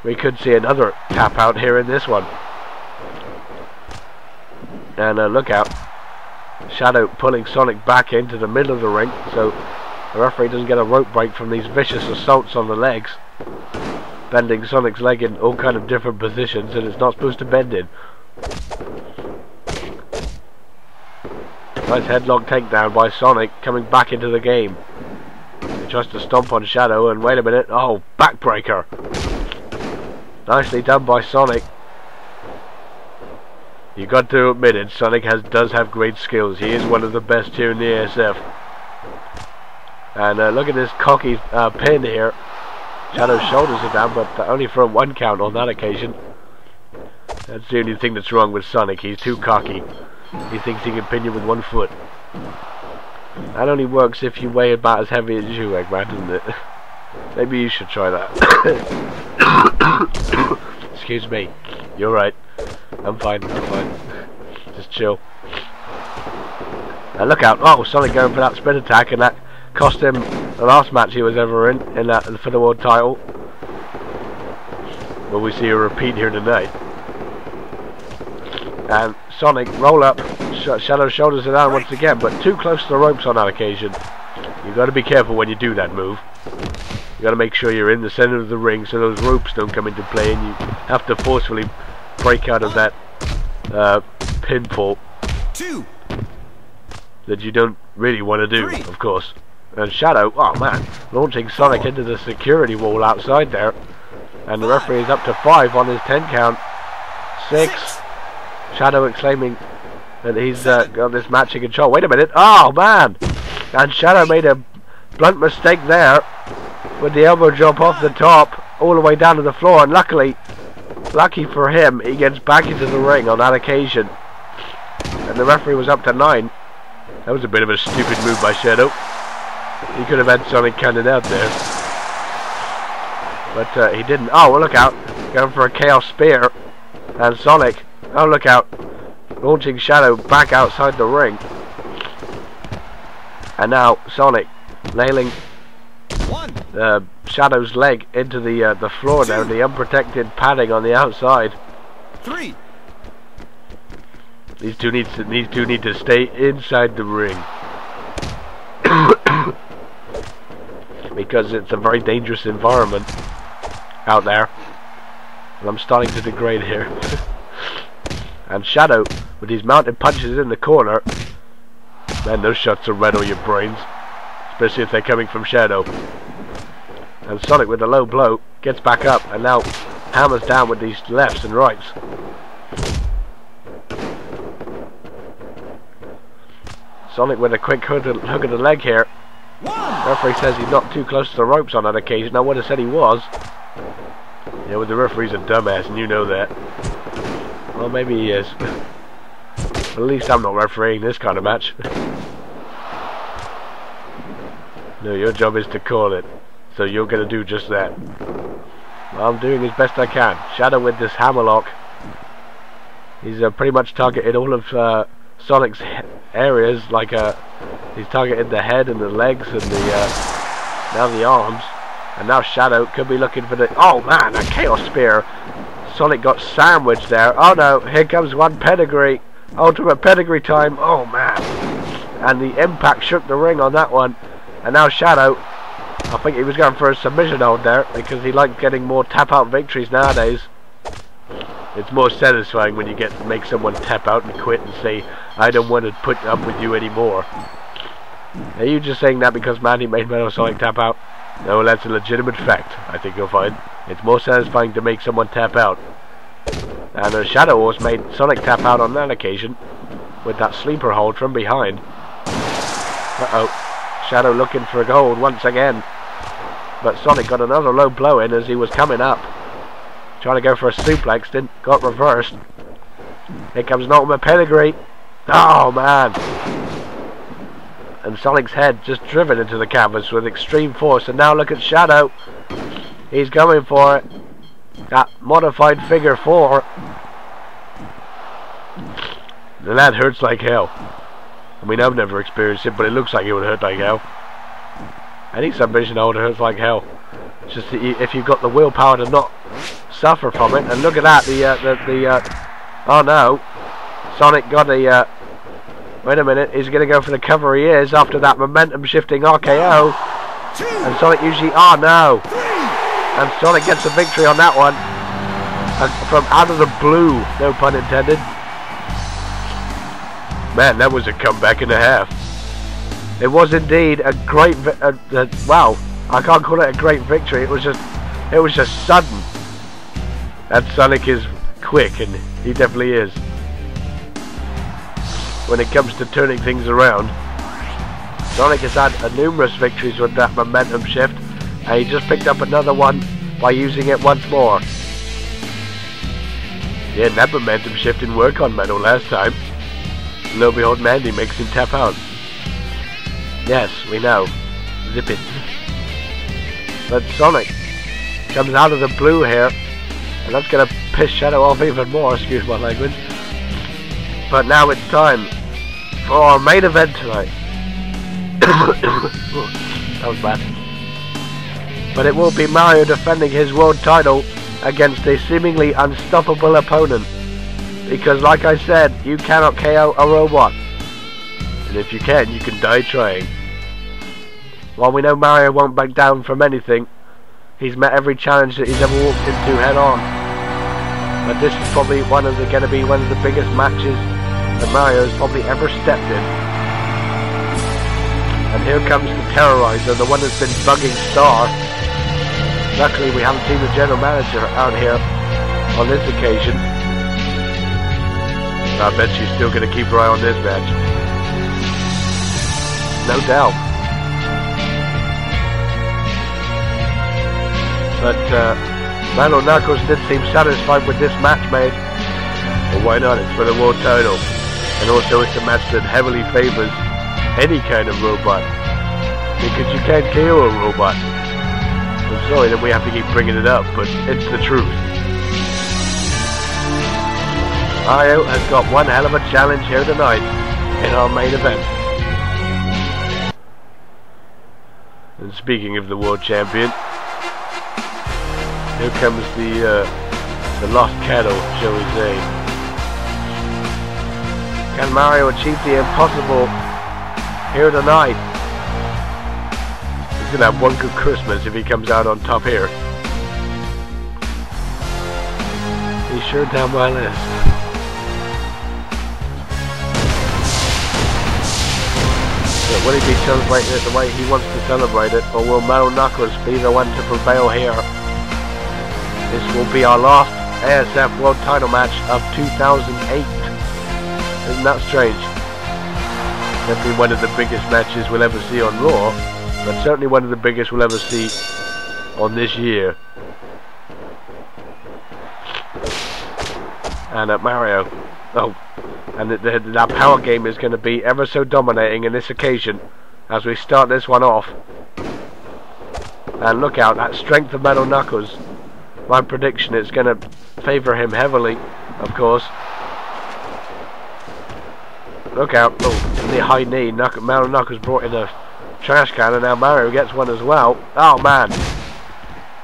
we could see another tap out here in this one. And look out, Shadow pulling Sonic back into the middle of the ring, so the referee doesn't get a rope break from these vicious assaults on the legs, bending Sonic's leg in all kind of different positions that it's not supposed to bend in. Nice headlock takedown by Sonic, coming back into the game. He tries to stomp on Shadow, and wait a minute, oh, backbreaker. Nicely done by Sonic. You got to admit it, Sonic does have great skills. He is one of the best here in the ASF. And look at this cocky pin here. Shadow's shoulders are down, but only for a 1 count on that occasion. That's the only thing that's wrong with Sonic. He's too cocky. He thinks he can pin you with 1 foot. That only works if you weigh about as heavy as you, Eggman, doesn't it? Maybe you should try that. Excuse me. You're right. I'm fine. Just chill. And look out. Oh, Sonic going for that spin attack, and that cost him the last match he was ever in that for the world title. Will we see a repeat here tonight? And Sonic roll up, Shadow's shoulders are down once again, but too close to the ropes on that occasion. You've got to be careful when you do that move. You've got to make sure you're in the center of the ring so those ropes don't come into play, and you have to forcefully break out of that pinfall that you don't really want to do, of course. And Shadow, oh man, launching Sonic into the security wall outside there, and the referee is up to 5 on his 10 count. 6. Shadow exclaiming that he's got this match in control. Wait a minute, oh man! And Shadow made a blunt mistake there with the elbow drop off the top all the way down to the floor, and lucky for him, he gets back into the ring on that occasion. And the referee was up to 9. That was a bit of a stupid move by Shadow. He could have had Sonic counted out there, but he didn't. Oh, well, look out, going for a Chaos Spear, and Sonic, oh look out, launching Shadow back outside the ring. And now Sonic nailing Shadow's leg into the floor now, the unprotected padding on the outside. 3. These two need to stay inside the ring because it's a very dangerous environment out there, and I'm starting to degrade here. And Shadow with these mounted punches in the corner, man, those shots are red on your brains, especially if they're coming from Shadow. And Sonic with a low blow gets back up and now hammers down with these lefts and rights. Sonic with a quick hook of the leg here. Referee says he's not too close to the ropes on that occasion. I would have said he was. Yeah, well, the referee's a dumbass, and you know that. Well, maybe he is. But at least I'm not refereeing this kind of match. No, your job is to call it, so you're going to do just that. Well, I'm doing as best I can. Shadow with this hammerlock. He's pretty much targeted all of Sonic's areas, like he's targeted the head and the legs and now the arms, and now Shadow could be looking for the, oh man, a Chaos Spear. Sonic got sandwiched there. Oh no, here comes one pedigree, ultimate pedigree time. Oh man, and the impact shook the ring on that one. And now Shadow, I think he was going for a submission hold there because he likes getting more tap out victories nowadays. It's more satisfying when you get to make someone tap out and quit and say, I don't want to put up with you anymore. Are you just saying that because Mandy made Metal Sonic tap out? No, that's a legitimate fact, I think you'll find. It's more satisfying to make someone tap out. And Shadow Wars made Sonic tap out on that occasion with that sleeper hold from behind. Uh-oh. Shadow looking for a hold once again. But Sonic got another low blow in as he was coming up. Trying to go for a suplex, got reversed. Here comes an ultimate pedigree. Oh man! And Sonic's head just driven into the canvas with extreme force. And now look at Shadow. He's going for it. That modified figure 4. And that hurts like hell. I mean, I've never experienced it, but it looks like it would hurt like hell. Any submission hold hurts like hell. It's just that if you've got the willpower to not suffer from it. And look at that, oh no, Sonic got a, wait a minute, he's going to go for the cover, he is, after that momentum shifting RKO. And Sonic usually, oh no, and Sonic gets the victory on that one. And from out of the blue, no pun intended. Man, that was a comeback and a half. It was indeed a great, wow, I can't call it a great victory, it was just sudden. That Sonic is quick, and he definitely is. When it comes to turning things around, Sonic has had numerous victories with that momentum shift, and he just picked up another one by using it once more. Yeah, that momentum shift didn't work on Metal last time. Lo and behold, Mandy makes him tap out. Yes, we know. Zip it. But Sonic comes out of the blue here, and that's going to piss Shadow off even more, excuse my language. But now it's time for our main event tonight. That was bad. But it will be Mario defending his world title against a seemingly unstoppable opponent. Because like I said, you cannot KO a robot. And if you can die trying. While we know Mario won't back down from anything, he's met every challenge that he's ever walked into head on. But this is probably going to be one of the biggest matches that Mario has probably ever stepped in. And here comes the Terrorizer, the one that's been bugging Star. Luckily we haven't seen the general manager out here on this occasion. I bet she's still going to keep her eye on this match. No doubt. But Metal Knuckles did seem satisfied with this match made. Well, why not? It's for the world title. And also it's a match that heavily favors any kind of robot. Because you can't KO a robot. I'm sorry that we have to keep bringing it up, but it's the truth. Mario has got one hell of a challenge here tonight in our main event. And speaking of the world champion, here comes the lost cattle, shall we say. Can Mario achieve the impossible here tonight? He's gonna have one good Christmas if he comes out on top here. He's sure down my list. But will he be celebrating it the way he wants to celebrate it, or will Metal Knuckles be the one to prevail here? This will be our last ASF World Title match of 2008. Isn't that strange? Definitely one of the biggest matches we'll ever see on Raw, but certainly one of the biggest we'll ever see on this year. And Mario, and that power game is going to be ever so dominating in this occasion as we start this one off. And look out, that strength of Metal Knuckles. My prediction is going to favour him heavily, of course. Look out, oh, the high knee. Metal Knuckles brought in a trash can, and now Mario gets one as well. Oh man!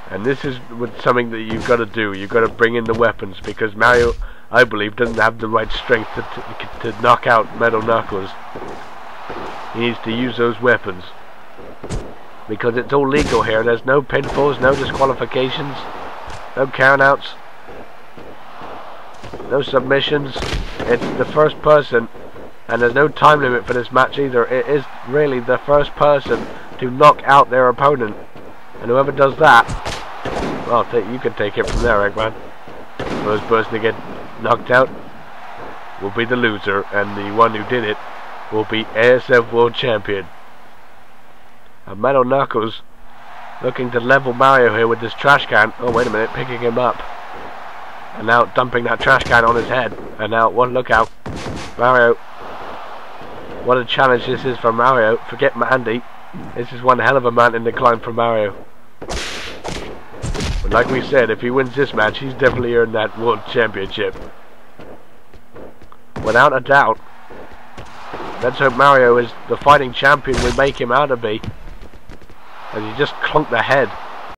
And this is something that you've got to do. You've got to bring in the weapons, because Mario, I believe, doesn't have the right strength to knock out Metal Knuckles. He needs to use those weapons, because it's all legal here. There's no pinfalls, no disqualifications, no countouts, no submissions. It's the first person, and there's no time limit for this match either. It is really the first person to knock out their opponent, and whoever does that, well, you can take it from there, Eggman. First person to get knocked out will be the loser, and the one who did it will be ASF World Champion. And Metal Knuckles looking to level Mario here with this trash can. Oh, wait a minute, picking him up. And now dumping that trash can on his head. And now, look out. Mario. What a challenge this is for Mario. Forget Mandy. This is one hell of a mountain to climb for Mario. But like we said, if he wins this match, he's definitely earned that World Championship. Without a doubt. Let's hope Mario is the fighting champion we make him out to be. And he just clunked the head